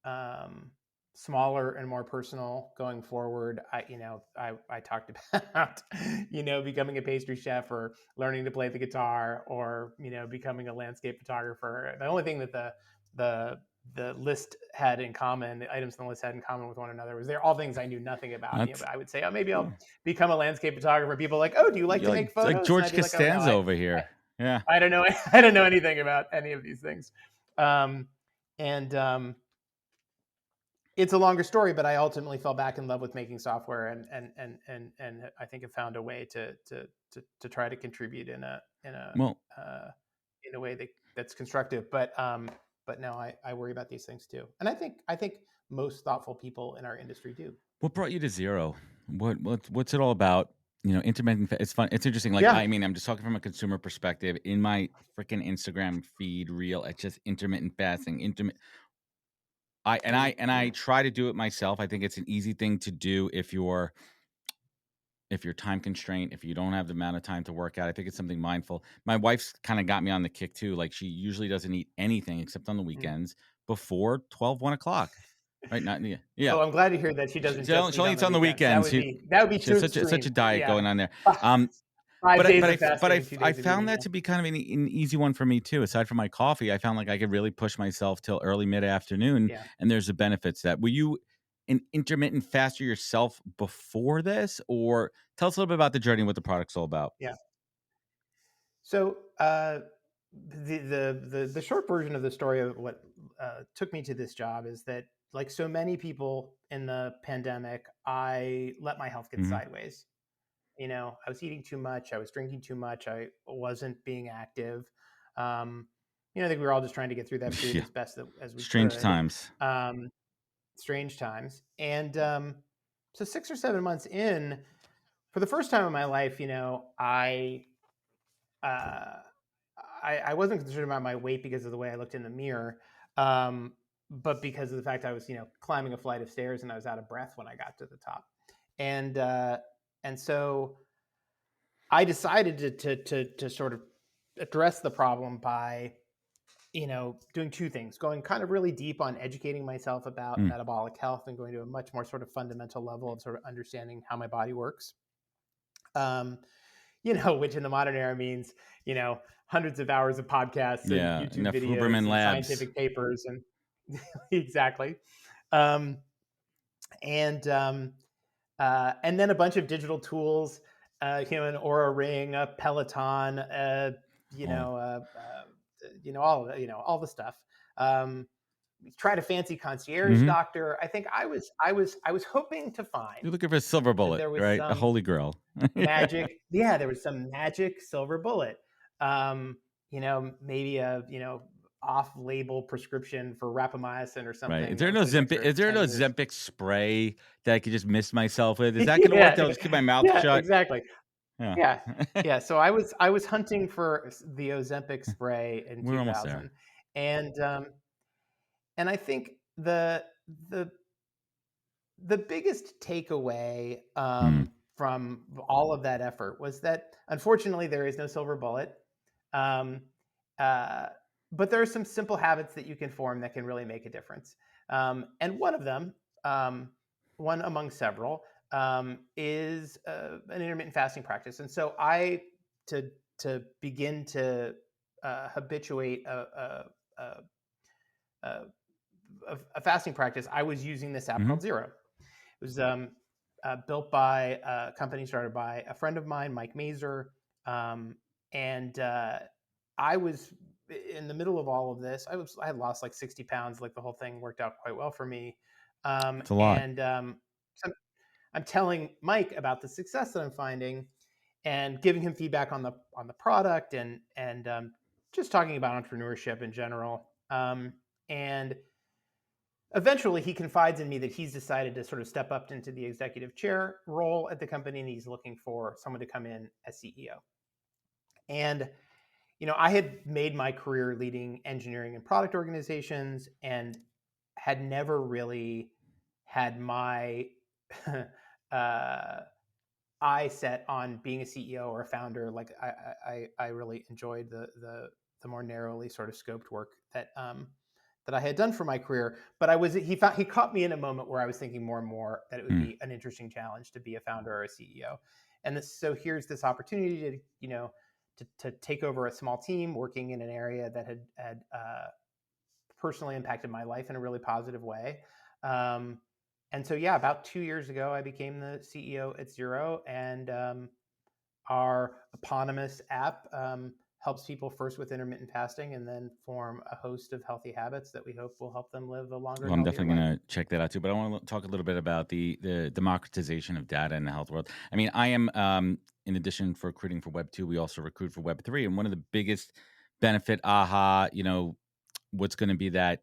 um, smaller and more personal going forward. I talked about, becoming a pastry chef or learning to play the guitar or, becoming a landscape photographer. The only thing that the the list had in common, the items on the list had in common with one another, was they're all things I knew nothing about. That's But I would say, oh, maybe I'll become a landscape photographer. People are like, oh, do you like you're to like make like photos? And George I'd be like, oh no, Costanza over here. Yeah. I don't know. I don't know anything about any of these things. Um, and It's a longer story, but I ultimately fell back in love with making software, and I think have found a way to try to contribute Well, in a way that's constructive. But no, I worry about these things too, and I think most thoughtful people in our industry do. what brought you to zero? What's it all about? Intermittent. It's fun. It's interesting. Like, Yeah. I mean, I'm just talking from a consumer perspective. In my freaking Instagram feed reel, it's just intermittent fasting. I try to do it myself. I think it's an easy thing to do if you're time constrained, if you don't have the amount of time to work out. I think it's something mindful. My wife's kind of got me on the kick too. Like, she usually doesn't eat anything except on the Mm. weekends before 12, 1 o'clock. Right? Not yeah. Oh, I'm glad to hear that she She doesn't she only just she eat only on eats the on the weekends. That weekends. would be She has too such a extreme. diet Yeah, going on there. Um, 5 days but of fasting, two I days of found eating. that Yeah, to be kind of an easy one for me too. Aside from my coffee, I found like I could really push myself till early mid afternoon, yeah, and there's the benefits that. Were you an intermittent faster yourself before this, or tell us a little bit about the journey, what the product's all about? yeah. So the short version of the story of what took me to this job is that, like so many people in the pandemic, I let my health get Hmm. sideways. I was eating too much, I was drinking too much, I wasn't being active. Um, I think we were all just trying to get through that period Yeah, as best as we strange could. times. Um, Strange times, and so 6 or 7 months in, for the first time in my life, uh, I wasn't concerned about my weight because of the way I looked in the mirror, um, but because of the fact I was, climbing a flight of stairs and I was out of breath when I got to the top, and uh, and so I decided to sort of address the problem by, doing two things: going kind of really deep on educating myself about Mm. metabolic health and going to a much more sort of fundamental level of sort of understanding how my body works. Um, which in the modern era means, hundreds of hours of podcasts and Yeah, YouTube enough videos Huberman and Labs. scientific papers and exactly. Um, and then a bunch of digital tools, an Aura Ring, a Peloton, Oh, all the stuff. Um, Tried a fancy concierge hmm. doctor. I think I was hoping to You're find looking for a silver that bullet, there was right? A some holy grail. Yeah. magic. Yeah, there was some magic silver bullet. Maybe a off-label prescription for rapamycin or Right. something that was going to make sure Is there an 10 years. Ozempic spray that I could just mist myself with? Is that going to work? Yeah, That'll just keep my mouth yeah, shut. exactly. Yeah. Yeah, yeah. So I was hunting for the Ozempic spray in We're almost there. 2000, and I think the the biggest takeaway Mm. from all of that effort was that, unfortunately, there is no silver bullet. Um, uh, but there are some simple habits that you can form that can really make a difference. And one of them, one among several, is an intermittent fasting practice. And so to begin to habituate a, a, a fasting practice, I was using this app Hmm. called Zero. It was built by a company started by a friend of mine, Mike Mazer, and I was in the middle of all of this. I had lost like 60 pounds. Like, the whole thing worked out quite well for me, It's a lot. and so I'm telling Mike about the success that I'm finding, and giving him feedback on the product, and just talking about entrepreneurship in general. And eventually, he confides in me that he's decided to sort of step up into the executive chair role at the company, and he's looking for someone to come in as CEO. And I had made my career leading engineering and product organizations, and had never really had my uh, eye set on being a CEO or a founder. Like I really enjoyed the more narrowly sort of scoped work that I had done for my career. But he caught me in a moment where I was thinking more and more that it would Mm. be an interesting challenge to be a founder or a CEO. And so here's this opportunity to to take over a small team working in an area that had personally impacted my life in a really positive way. Um, and so, yeah, about 2 years ago, I became the CEO at Zero, and our eponymous app helps people first with intermittent fasting and then form a host of healthy habits that we hope will help them live a longer, Well, I'm healthier definitely life. going to check that out too. But I want to talk a little bit about the democratization of data in the health world. I mean, I am in addition for recruiting for Web 2, we also recruit for Web 3, and one of the biggest benefit, what's going to be that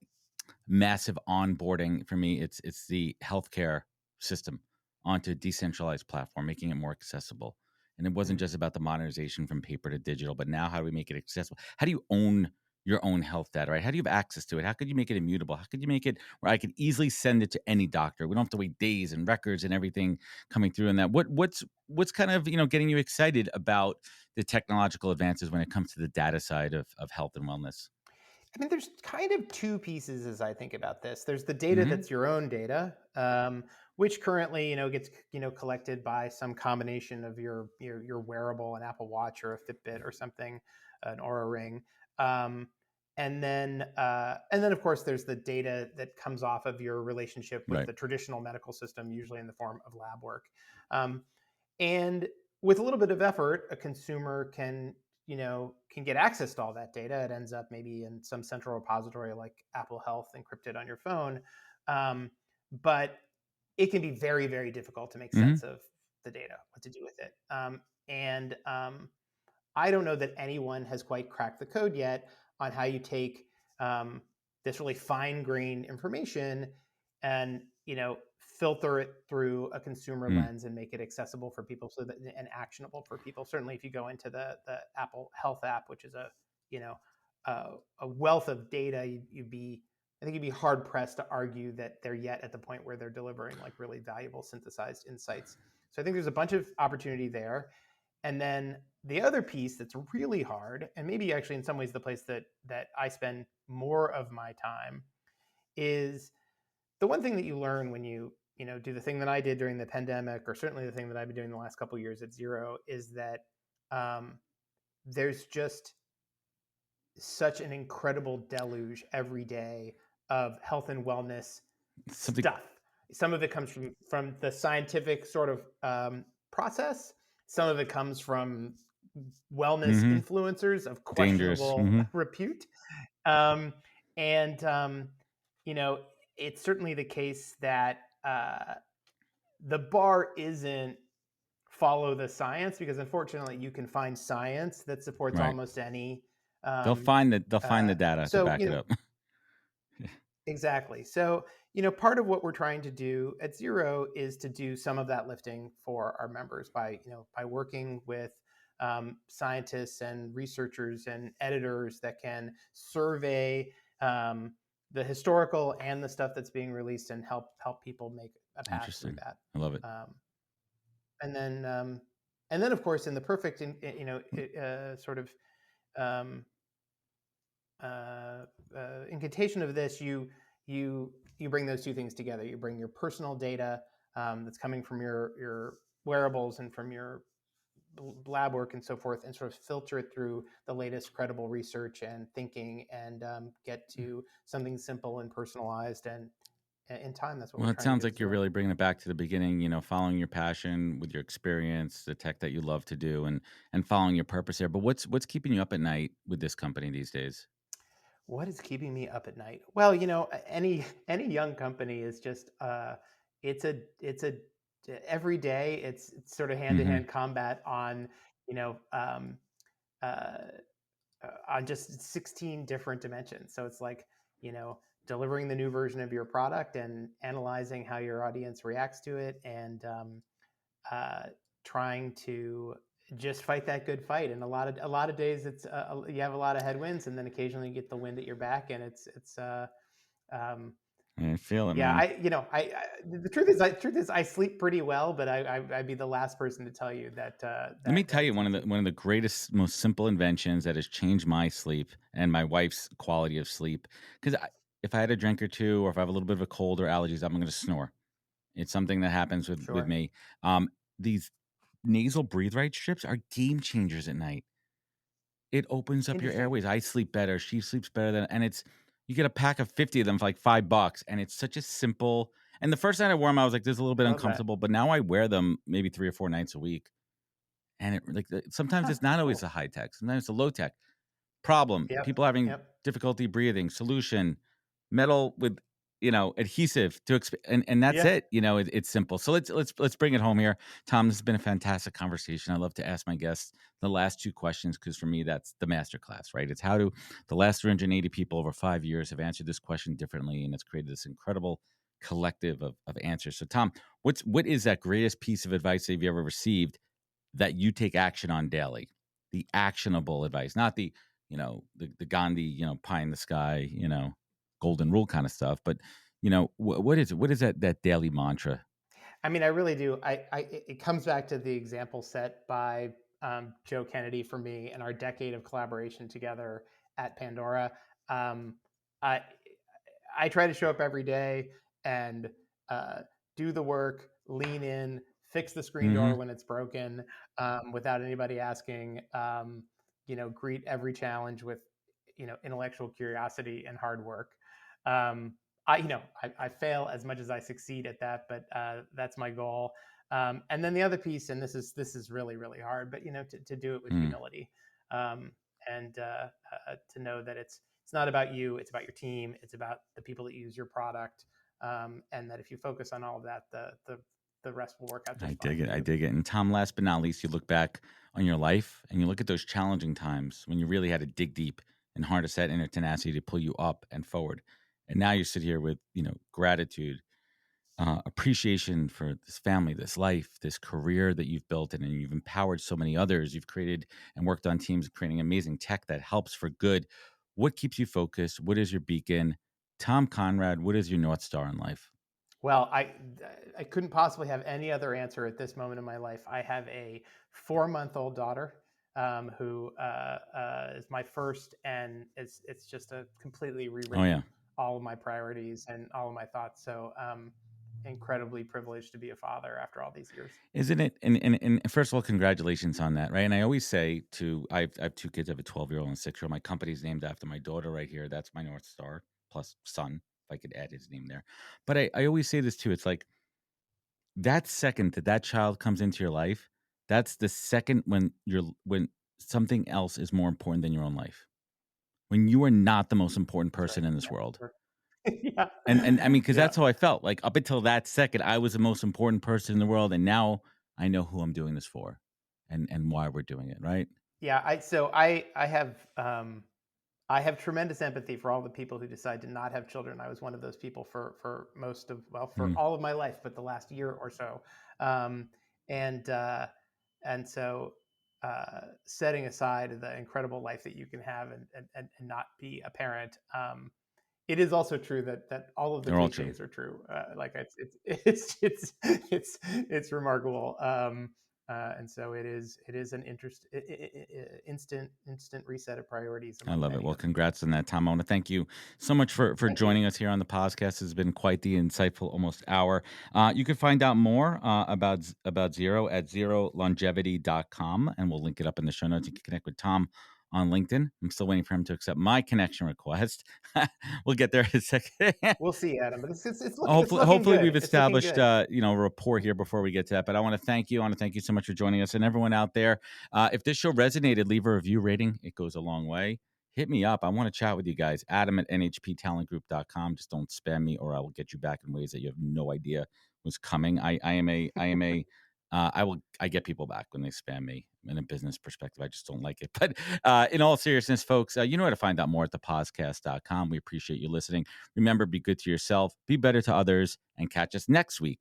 massive onboarding for me. It's the healthcare system onto a decentralized platform, making it more accessible. And it wasn't Mm. just about the modernization from paper to digital, but now how do we make it accessible? How do you own your own health data, right? How do you have access to it? How could you make it immutable? How could you make it where I could easily send it to any doctor? We don't have to wait days and records and everything coming through in that. What's kind of getting you excited about the technological advances when it comes to the data side of health and wellness? I mean, there's kind of two pieces as I think about this. There's the data Mm-hmm. that's your own data, which currently, gets collected by some combination of your wearable, an Apple Watch or a Fitbit or something, an Aura Ring, um, and then of course there's the data that comes off of your relationship with Right. the traditional medical system, usually in the form of lab work. Um, and with a little bit of effort, a consumer can get access to all that data. It ends up maybe in some central repository like Apple Health encrypted on your phone. But it can be very, very difficult to make Mm-hmm. sense of the data, what to do with it. And I don't know that anyone has quite cracked the code yet on how you take this really fine-grained information and filter it through a consumer Mm. lens and make it accessible for people and actionable for people. Certainly, if you go into the Apple Health app, which is you know a wealth of data, I think you'd be hard pressed to argue that they're yet at the point where they're delivering like really valuable synthesized insights. So I think there's a bunch of opportunity there. And then the other piece that's really hard, and maybe actually in some ways the place that I spend more of my time, is the one thing that you learn when you do the thing that I did during the pandemic, or certainly the thing that I've been doing the last couple of years at Zero, is that um, there's just such an incredible deluge every day of health and wellness Something. stuff. Some of it comes from the scientific sort of process. Some of it comes from wellness Mm-hmm. influencers of Dangerous. questionable Mm-hmm. repute. Um, and you know, it's certainly the case that the bar isn't follow the science, because unfortunately you can find science that supports Right. almost any. They'll Um, find the data to so back it up. exactly. So, part of what we're trying to do at Zero is to do some of that lifting for our members by working with scientists and researchers and editors that can survey um, the historical and the stuff that's being released and help people make a path through Interesting. that. I love it. Um, and then of course, in the perfect sort of um, uh, incantation of this, you bring those two things together. You bring your personal data that's coming from your wearables and from your lab work and so forth, and sort of filter it through the latest credible research and thinking, and get to something simple and personalized. And in time, that's what Well, we're it trying to sounds do at like you're Zero. really bringing it back to the beginning, following your passion with your experience, the tech that you love to do, and following your purpose there. But what's keeping you up at night with this company these days? What is keeping me up at night? Well, any young company is just it's a every day it's sort of hand to Mm-hmm. hand combat on you know uh, on just 16 different dimensions. So it's like delivering the new version of your product and analyzing how your audience reacts to it, and uh, trying to just fight that good fight. And a lot of days it's you have a lot of headwinds, and then occasionally you get the wind at your back, and it's um, I feel it, Yeah, man. the truth is I sleep pretty well, but I'd be the last person to tell you that Let me that tell you it's easy. one of the greatest, most simple inventions that has changed my sleep and my wife's quality of sleep. Because if I had a drink or two, or if I have a little bit of a cold or allergies, I'm going to snore. It's something that happens with Sure. me. These nasal breathe right strips are game changers at night. It opens up your Interesting. airways. I sleep better. She sleeps better than, and it's you get a pack of 50 of them for like $5, and it's such a simple. And the first night I wore them, I was like, "This is a little bit Love that. uncomfortable," but now I wear them maybe 3 or 4 nights a week, and it sometimes Huh, it's not always cool. the high tech. Sometimes it's the low tech. Problem, Yep. people having Yep. difficulty breathing. Solution, metal with adhesive to and that's Yeah. it. It's simple. So let's bring it home here. Tom, this has been a fantastic conversation. I love to ask my guests the last two questions because for me that's the master class, right? It's how do the last 380 people over 5 years have answered this question differently, and it's created this incredible collective of answers. So Tom, what is that greatest piece of advice that you've ever received that you take action on daily? The actionable advice, not the Gandhi, pie in the sky, golden rule kind of stuff, but what is it? What is that daily mantra? I mean, I really do. It comes back to the example set by Joe Kennedy for me and our decade of collaboration together at Pandora. Um, I I try to show up every day and uh, do the work, lean in, fix the screen door Mm-hmm. when it's broken, without anybody asking. Greet every challenge with intellectual curiosity and hard work. Um, I fail as much as I succeed at that, but that's my goal. And then the other piece, and this is really really hard, but to do it with Mm. humility, and to know that it's not about you, it's about your team, it's about the people that use your product, and that if you focus on all of that, the rest will work out I just fine dig it. for I you. dig it. And Tom, last but not least, you look back on your life and you look at those challenging times when you really had to dig deep and harness that inner tenacity to pull you up and forward. And now you sit here with, gratitude, appreciation for this family, this life, this career that you've built, and you've empowered so many others. You've created and worked on teams creating amazing tech that helps for good. What keeps you focused? What is your beacon? Tom Conrad, what is your North Star in life? Well, I couldn't possibly have any other answer at this moment in my life. I have a 4-month-old daughter, who is my first, and it's just a completely Oh, yeah. rewritten all of my priorities and all of my thoughts. So incredibly privileged to be a father after all these years. Isn't it? And first of all, congratulations on that, right? And I always say I have two kids. I have a 12-year-old and a 6-year-old. My company's named after my daughter right here. That's my North Star plus son, if I could add his name there. But I always say this too. It's like that second that child comes into your life, that's the second when something else is more important than your own life. When you are not the most important That's person right. in this Yeah, world. sure. Yeah, And I mean, because yeah, that's how I felt. Like up until that second, I was the most important person in the world, and now I know who I'm doing this for, and why we're doing it. Right? yeah. I have tremendous empathy for all the people who decide to not have children. I was one of those people for most of, well, for Mm. all of my life, but the last year or so. Um, and so setting aside the incredible life that you can have and not be a parent. It is also true that all of the They're all true. cliches are true. Like it's remarkable. And so it is an instant reset of priorities I among love it. many Well, others. congrats on that, Tom. I want to thank you so much for Thank you. joining us here on the podcast. It's been quite the insightful almost hour. You can find out more about Zero at zerolongevity.com, and we'll link it up in the show notes. You can connect with Tom on LinkedIn. I'm still waiting for him to accept my connection request. We'll get there in a second. We'll see, Adam, but it's Hopefully, looking hopefully good. we've It's looking established good. rapport here before we get to that. But I want to thank you. I want to thank you so much for joining us, and everyone out there. If this show resonated, leave a review rating. It goes a long way. Hit me up. I want to chat with you guys. Adam at nhptalentgroup.com. Just don't spam me, or I will get you back in ways that you have no idea was coming. I get people back when they spam me in a business perspective. I just don't like it. But in all seriousness, folks, you know how to find out more at thepodcast.com. We appreciate you listening. Remember, be good to yourself, be better to others, and catch us next week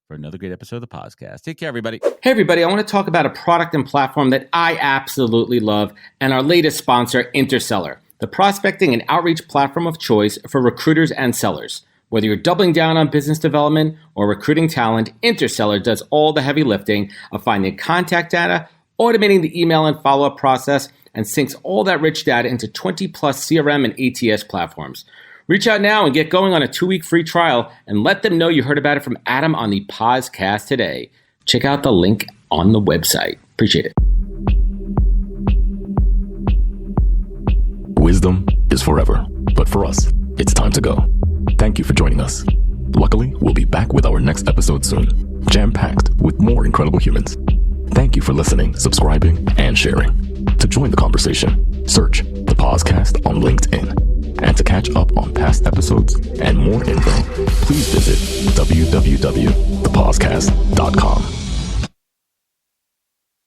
for another great episode of the podcast. Take care, everybody. Hey, everybody. I want to talk about a product and platform that I absolutely love, and our latest sponsor, Interseller, the prospecting and outreach platform of choice for recruiters and sellers. Whether you're doubling down on business development or recruiting talent, Interstellar does all the heavy lifting of finding contact data, automating the email and follow-up process, and syncs all that rich data into 20 plus CRM and ATS platforms. Reach out now and get going on a 2-week free trial and let them know you heard about it from Adam on the podcast today. Check out the link on the website. Appreciate it. Wisdom is forever, but for us, it's time to go. Thank you for joining us. Luckily, we'll be back with our next episode soon, jam-packed with more incredible humans. Thank you for listening, subscribing, and sharing. To join the conversation, search the podcast on LinkedIn. And to catch up on past episodes and more info, please visit www.thepodcast.com.